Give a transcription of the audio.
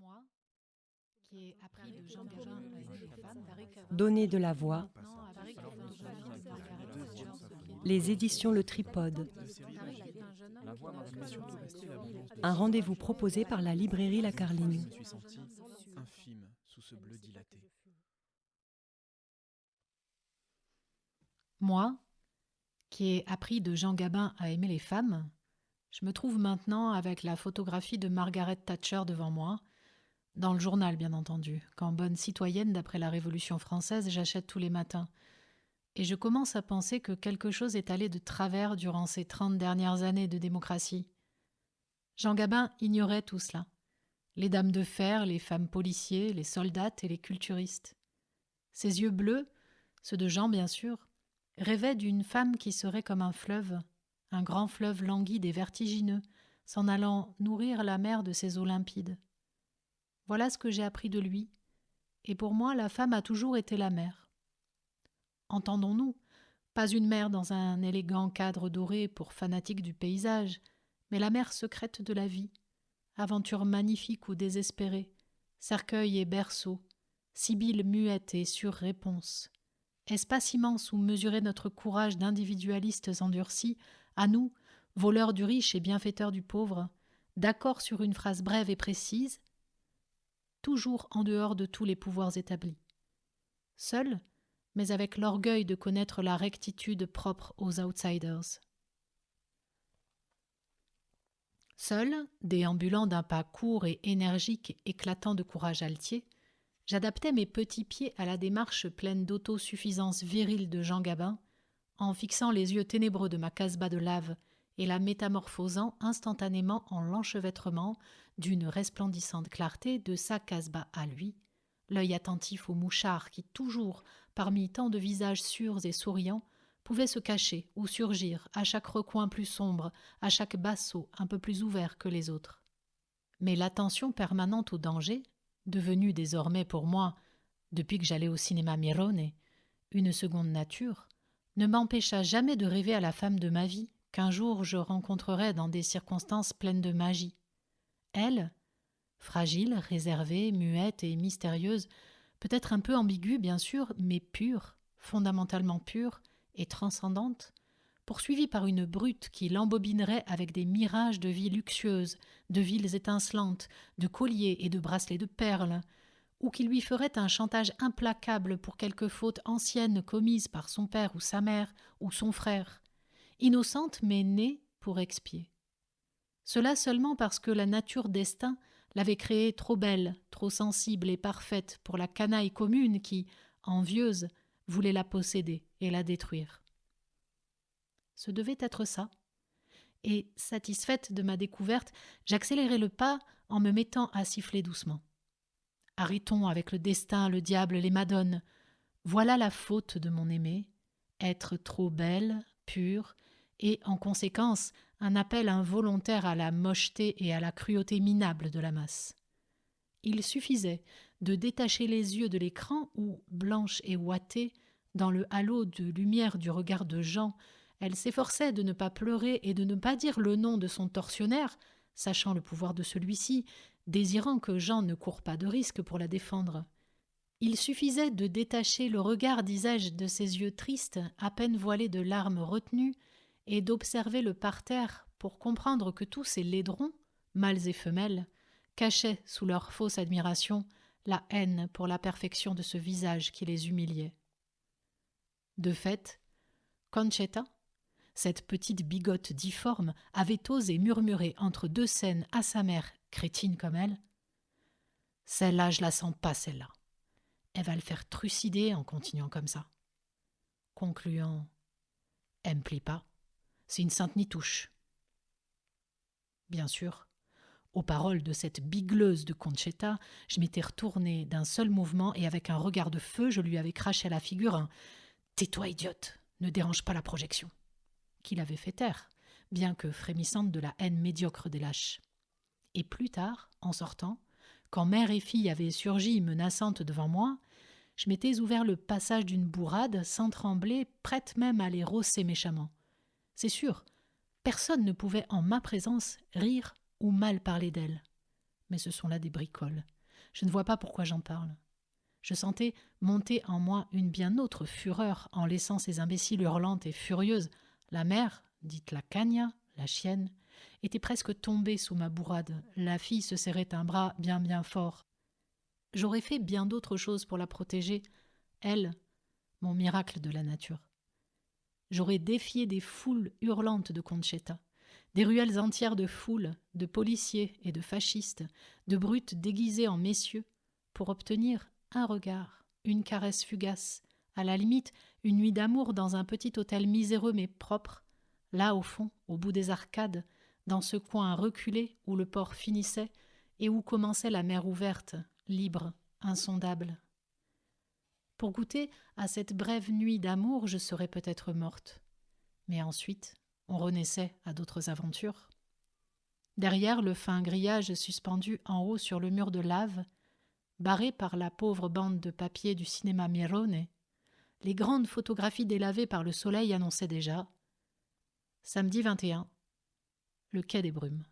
Moi, qui ai appris de Jean Gabin à aimer les femmes, Donner de la voix. maintenant avec la philosophie de Margaret Thatcher ce qui est Les éditions Le Tripode. un jeune homme qui n'a Mais que surtout 20 rester la ans. bronze de Un ses rendez-vous pages. proposé par la librairie La Je Carline. me suis senti infime sous ce bleu dilaté. Moi, qui ai appris de Jean Gabin à aimer les femmes, je me trouve maintenant avec la photographie de Margaret Thatcher devant moi, dans le journal bien entendu, qu'en bonne citoyenne d'après la Révolution française j'achète tous les matins. Et je commence à penser que quelque chose est allé de travers durant ces 30 dernières années de démocratie. Jean Gabin ignorait tout cela. Les dames de fer, les femmes policiers, les soldates et les culturistes. Ses yeux bleus, ceux de Jean bien sûr, rêvaient d'une femme qui serait comme un grand fleuve languide et vertigineux, s'en allant nourrir la mer de ses eaux limpides. Voilà ce que j'ai appris de lui, et pour moi la femme a toujours été la mer. Entendons-nous, pas une mer dans un élégant cadre doré pour fanatiques du paysage, mais la mer secrète de la vie, aventure magnifique ou désespérée, cercueil et berceau, sibylle muette et sur-réponse. Espace immense où mesurer notre courage d'individualistes endurcis, à nous, voleurs du riche et bienfaiteurs du pauvre, d'accord sur une phrase brève et précise, toujours en dehors de tous les pouvoirs établis. Seul, mais avec l'orgueil de connaître la rectitude propre aux outsiders. Seul, déambulant d'un pas court et énergique éclatant de courage altier, j'adaptais mes petits pieds à la démarche pleine d'autosuffisance virile de Jean Gabin, en fixant les yeux ténébreux de ma casbah de lave et la métamorphosant instantanément en l'enchevêtrement d'une resplendissante clarté de sa casbah à lui, l'œil attentif aux mouchards qui, toujours, parmi tant de visages sûrs et souriants, pouvaient se cacher ou surgir à chaque recoin plus sombre, à chaque basseau un peu plus ouvert que les autres. Mais l'attention permanente au danger, devenue désormais pour moi, depuis que j'allais au cinéma Mirone, une seconde nature, ne m'empêcha jamais de rêver à la femme de ma vie, qu'un jour je rencontrerais dans des circonstances pleines de magie. Elle, fragile, réservée, muette et mystérieuse, peut-être un peu ambiguë bien sûr, mais pure, fondamentalement pure et transcendante, poursuivie par une brute qui l'embobinerait avec des mirages de vie luxueuse, de villes étincelantes, de colliers et de bracelets de perles, ou qui lui ferait un chantage implacable pour quelque faute ancienne commise par son père ou sa mère ou son frère, innocente mais née pour expier. Cela seulement parce que la nature destin l'avait créée trop belle, trop sensible et parfaite pour la canaille commune qui, envieuse, voulait la posséder et la détruire. Ce devait être ça. Et, satisfaite de ma découverte, j'accélérai le pas en me mettant à siffler doucement. Arrêtons avec le destin, le diable, les madones. Voilà la faute de mon aimée, être trop belle, pure, et, en conséquence, un appel involontaire à la mocheté et à la cruauté minable de la masse. Il suffisait de détacher les yeux de l'écran où, blanche et ouatée, dans le halo de lumière du regard de Jean, elle s'efforçait de ne pas pleurer et de ne pas dire le nom de son tortionnaire, sachant le pouvoir de celui-ci, désirant que Jean ne coure pas de risque pour la défendre. Il suffisait de détacher le regard, disais-je, de ses yeux tristes, à peine voilés de larmes retenues, et d'observer le parterre pour comprendre que tous ces laidrons, mâles et femelles, cachaient sous leur fausse admiration la haine pour la perfection de ce visage qui les humiliait. De fait, Concetta, cette petite bigote difforme, avait osé murmurer entre deux scènes à sa mère, crétine comme elle, « Celle-là, je la sens pas, celle-là. Elle va le faire trucider en continuant comme ça. » Concluant, « Elle me plie pas. C'est une sainte nitouche. » Bien sûr, aux paroles de cette bigleuse de Concetta, je m'étais retournée d'un seul mouvement et avec un regard de feu, je lui avais craché à la figure un « Tais-toi, idiote, ne dérange pas la projection !» qu'il avait fait taire, bien que frémissante de la haine médiocre des lâches. Et plus tard, en sortant, quand mère et fille avaient surgi menaçantes devant moi, je m'étais ouvert le passage d'une bourrade sans trembler, prête même à les rosser méchamment. C'est sûr, personne ne pouvait en ma présence rire ou mal parler d'elle. Mais ce sont là des bricoles, Je ne vois pas pourquoi j'en parle. Je sentais monter en moi une bien autre fureur en laissant ces imbéciles hurlantes et furieuses. La mère, dite la cagna, la chienne, était presque tombée sous ma bourrade. La fille se serrait un bras bien fort. J'aurais fait bien d'autres choses pour la protéger, elle, mon miracle de la nature. J'aurais défié des foules hurlantes de Conchetta, des ruelles entières de foules, de policiers et de fascistes, de brutes déguisées en messieurs, pour obtenir un regard, une caresse fugace, à la limite une nuit d'amour dans un petit hôtel miséreux mais propre, là au fond, au bout des arcades, dans ce coin reculé où le port finissait et où commençait la mer ouverte, libre, insondable. Pour goûter à cette brève nuit d'amour, je serais peut-être morte. Mais ensuite, on renaissait à d'autres aventures. Derrière le fin grillage suspendu en haut sur le mur de lave, barré par la pauvre bande de papier du cinéma Mirone, les grandes photographies délavées par le soleil annonçaient déjà samedi 21, le quai des Brumes.